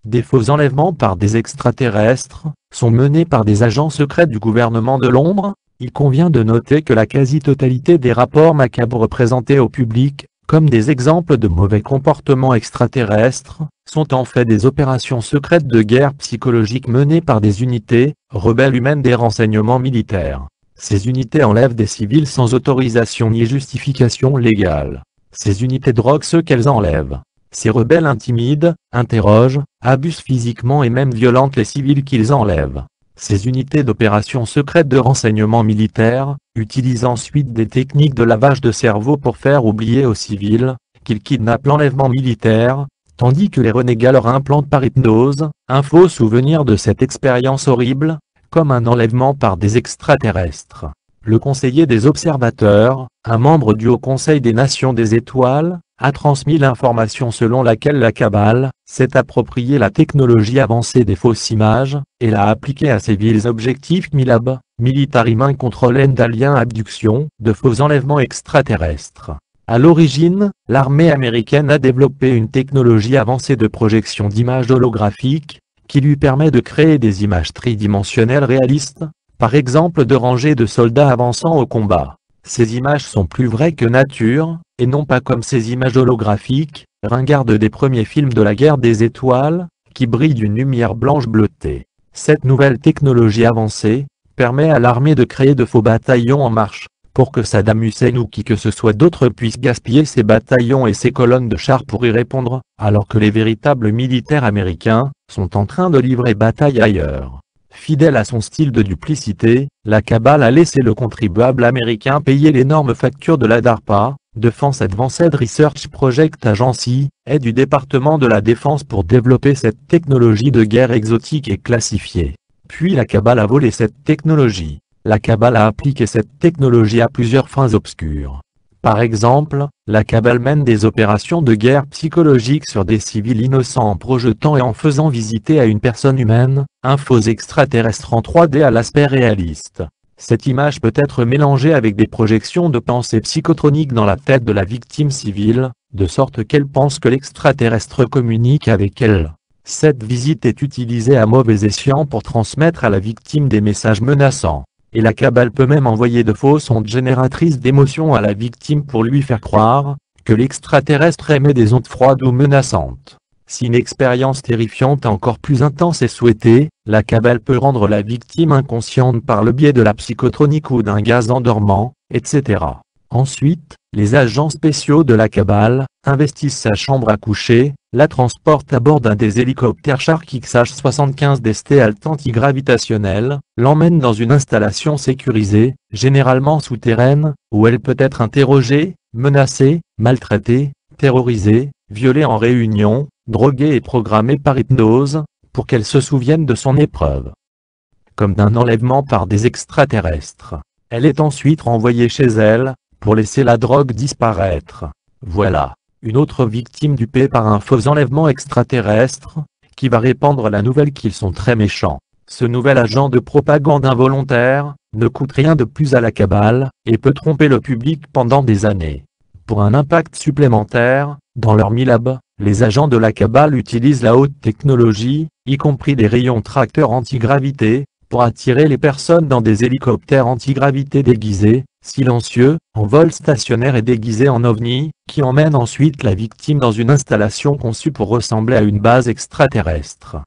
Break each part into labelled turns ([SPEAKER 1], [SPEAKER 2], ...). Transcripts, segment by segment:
[SPEAKER 1] des faux enlèvements par des extraterrestres, sont menés par des agents secrets du gouvernement de l'ombre. Il convient de noter que la quasi-totalité des rapports macabres présentés au public, comme des exemples de mauvais comportements extraterrestres, sont en fait des opérations secrètes de guerre psychologique menées par des unités rebelles humaines des renseignements militaires. Ces unités enlèvent des civils sans autorisation ni justification légale. Ces unités droguent ceux qu'elles enlèvent. Ces rebelles intimident, interrogent, abusent physiquement et même violentent les civils qu'ils enlèvent. Ces unités d'opérations secrètes de renseignement militaire utilisent ensuite des techniques de lavage de cerveau pour faire oublier aux civils qu'ils kidnappent l'enlèvement militaire, tandis que les renégats leur implantent par hypnose un faux souvenir de cette expérience horrible, comme un enlèvement par des extraterrestres. Le conseiller des observateurs, un membre du Haut Conseil des Nations des Étoiles, a transmis l'information selon laquelle la Kabbale s'est approprié la technologie avancée des fausses images et l'a appliquée à ses vils objectifs MILAB, Military Mind Control and Alien Abduction, de faux enlèvements extraterrestres. À l'origine, l'armée américaine a développé une technologie avancée de projection d'images holographiques, qui lui permet de créer des images tridimensionnelles réalistes, par exemple de rangées de soldats avançant au combat. Ces images sont plus vraies que nature, et non pas comme ces images holographiques, ringardes des premiers films de la guerre des étoiles, qui brillent d'une lumière blanche bleutée. Cette nouvelle technologie avancée permet à l'armée de créer de faux bataillons en marche, pour que Saddam Hussein ou qui que ce soit d'autre puisse gaspiller ses bataillons et ses colonnes de chars pour y répondre, alors que les véritables militaires américains sont en train de livrer bataille ailleurs. Fidèle à son style de duplicité, la Kabbale a laissé le contribuable américain payer l'énorme facture de la DARPA, Defense Advanced Research Project Agency, et du département de la Défense pour développer cette technologie de guerre exotique et classifiée. Puis la Kabbale a volé cette technologie. La Kabbale a appliqué cette technologie à plusieurs fins obscures. Par exemple, la Kabbale mène des opérations de guerre psychologique sur des civils innocents en projetant et en faisant visiter à une personne humaine, un faux extraterrestre en 3D à l'aspect réaliste. Cette image peut être mélangée avec des projections de pensée psychotroniques dans la tête de la victime civile, de sorte qu'elle pense que l'extraterrestre communique avec elle. Cette visite est utilisée à mauvais escient pour transmettre à la victime des messages menaçants. Et la Kabbale peut même envoyer de fausses ondes génératrices d'émotions à la victime pour lui faire croire que l'extraterrestre émet des ondes froides ou menaçantes. Si une expérience terrifiante encore plus intense est souhaitée, la Kabbale peut rendre la victime inconsciente par le biais de la psychotronique ou d'un gaz endormant, etc. Ensuite, les agents spéciaux de la Kabbale investissent sa chambre à coucher, la transportent à bord d'un des hélicoptères Shark XH-75 des stealth antigravitationnels, l'emmènent dans une installation sécurisée, généralement souterraine, où elle peut être interrogée, menacée, maltraitée, terrorisée, violée en réunion, droguée et programmée par hypnose, pour qu'elle se souvienne de son épreuve. Comme d'un enlèvement par des extraterrestres. Elle est ensuite renvoyée chez elle, pour laisser la drogue disparaître. Voilà, une autre victime dupée par un faux enlèvement extraterrestre, qui va répandre la nouvelle qu'ils sont très méchants. Ce nouvel agent de propagande involontaire ne coûte rien de plus à la Kabbale, et peut tromper le public pendant des années. Pour un impact supplémentaire, dans leur MILAB, les agents de la Kabbale utilisent la haute technologie, y compris des rayons tracteurs antigravité, pour attirer les personnes dans des hélicoptères antigravité déguisés, silencieux, en vol stationnaire et déguisés en ovni, qui emmènent ensuite la victime dans une installation conçue pour ressembler à une base extraterrestre.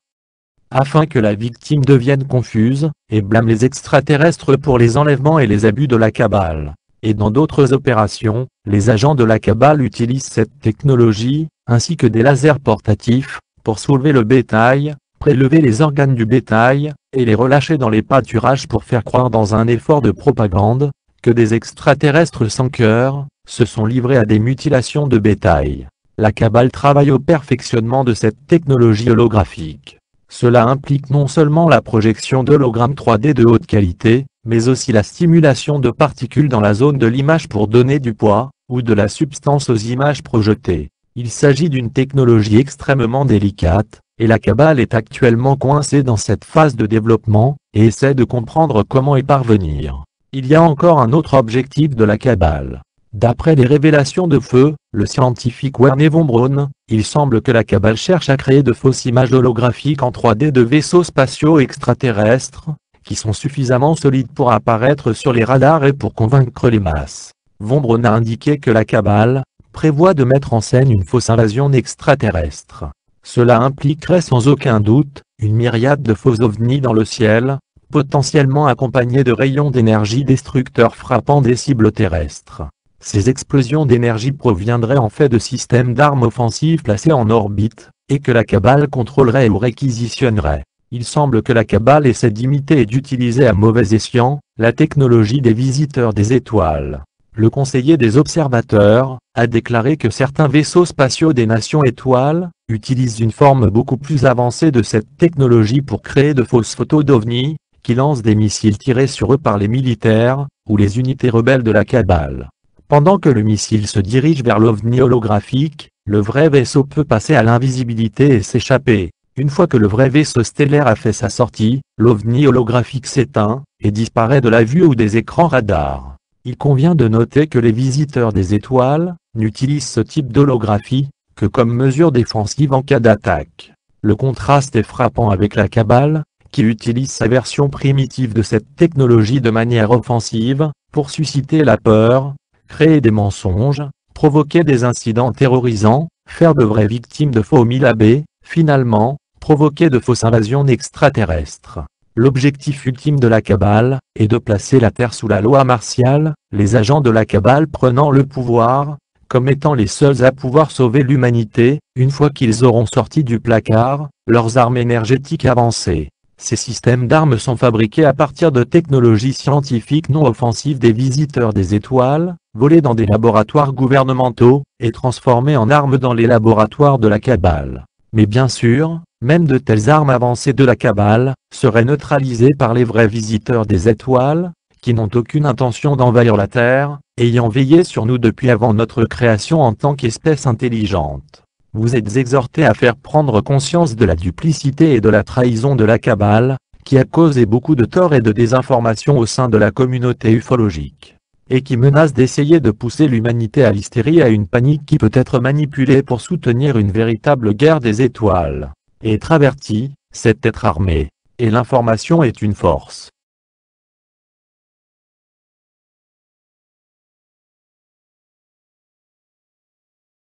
[SPEAKER 1] Afin que la victime devienne confuse, et blâme les extraterrestres pour les enlèvements et les abus de la Kabbale. Et dans d'autres opérations, les agents de la Kabbale utilisent cette technologie, ainsi que des lasers portatifs, pour soulever le bétail, prélever les organes du bétail, et les relâcher dans les pâturages pour faire croire dans un effort de propagande, que des extraterrestres sans cœur se sont livrés à des mutilations de bétail. La Kabbale travaille au perfectionnement de cette technologie holographique. Cela implique non seulement la projection d'hologrammes 3D de haute qualité, mais aussi la stimulation de particules dans la zone de l'image pour donner du poids, ou de la substance aux images projetées. Il s'agit d'une technologie extrêmement délicate, et la Kabbale est actuellement coincée dans cette phase de développement, et essaie de comprendre comment y parvenir. Il y a encore un autre objectif de la Kabbale. D'après les révélations de feu, le scientifique Wernher von Braun, il semble que la Cabale cherche à créer de fausses images holographiques en 3D de vaisseaux spatiaux extraterrestres, qui sont suffisamment solides pour apparaître sur les radars et pour convaincre les masses. Von Braun a indiqué que la Cabale prévoit de mettre en scène une fausse invasion extraterrestre. Cela impliquerait sans aucun doute une myriade de faux ovnis dans le ciel, potentiellement accompagnés de rayons d'énergie destructeurs frappant des cibles terrestres. Ces explosions d'énergie proviendraient en fait de systèmes d'armes offensives placés en orbite, et que la Cabale contrôlerait ou réquisitionnerait. Il semble que la Cabale essaie d'imiter et d'utiliser à mauvais escient la technologie des visiteurs des étoiles. Le conseiller des observateurs a déclaré que certains vaisseaux spatiaux des nations étoiles utilisent une forme beaucoup plus avancée de cette technologie pour créer de fausses photos d'ovnis, qui lancent des missiles tirés sur eux par les militaires ou les unités rebelles de la Cabale. Pendant que le missile se dirige vers l'ovni holographique, le vrai vaisseau peut passer à l'invisibilité et s'échapper. Une fois que le vrai vaisseau stellaire a fait sa sortie, l'ovni holographique s'éteint et disparaît de la vue ou des écrans radars. Il convient de noter que les visiteurs des étoiles n'utilisent ce type d'holographie que comme mesure défensive en cas d'attaque. Le contraste est frappant avec la Cabale, qui utilise sa version primitive de cette technologie de manière offensive, pour susciter la peur, créer des mensonges, provoquer des incidents terrorisants, faire de vraies victimes de faux millabés, finalement, provoquer de fausses invasions extraterrestres. L'objectif ultime de la Cabale est de placer la Terre sous la loi martiale, les agents de la Cabale prenant le pouvoir, comme étant les seuls à pouvoir sauver l'humanité, une fois qu'ils auront sorti du placard leurs armes énergétiques avancées. Ces systèmes d'armes sont fabriqués à partir de technologies scientifiques non offensives des visiteurs des étoiles, volées dans des laboratoires gouvernementaux, et transformées en armes dans les laboratoires de la Cabale. Mais bien sûr, même de telles armes avancées de la Cabale seraient neutralisées par les vrais visiteurs des étoiles, qui n'ont aucune intention d'envahir la Terre, ayant veillé sur nous depuis avant notre création en tant qu'espèce intelligente. Vous êtes exhortés à faire prendre conscience de la duplicité et de la trahison de la Cabale, qui a causé beaucoup de tort et de désinformation au sein de la communauté ufologique, et qui menace d'essayer de pousser l'humanité à l'hystérie et à une panique qui peut être manipulée pour soutenir une véritable guerre des étoiles. Être averti, c'est être armé, et l'information est une force.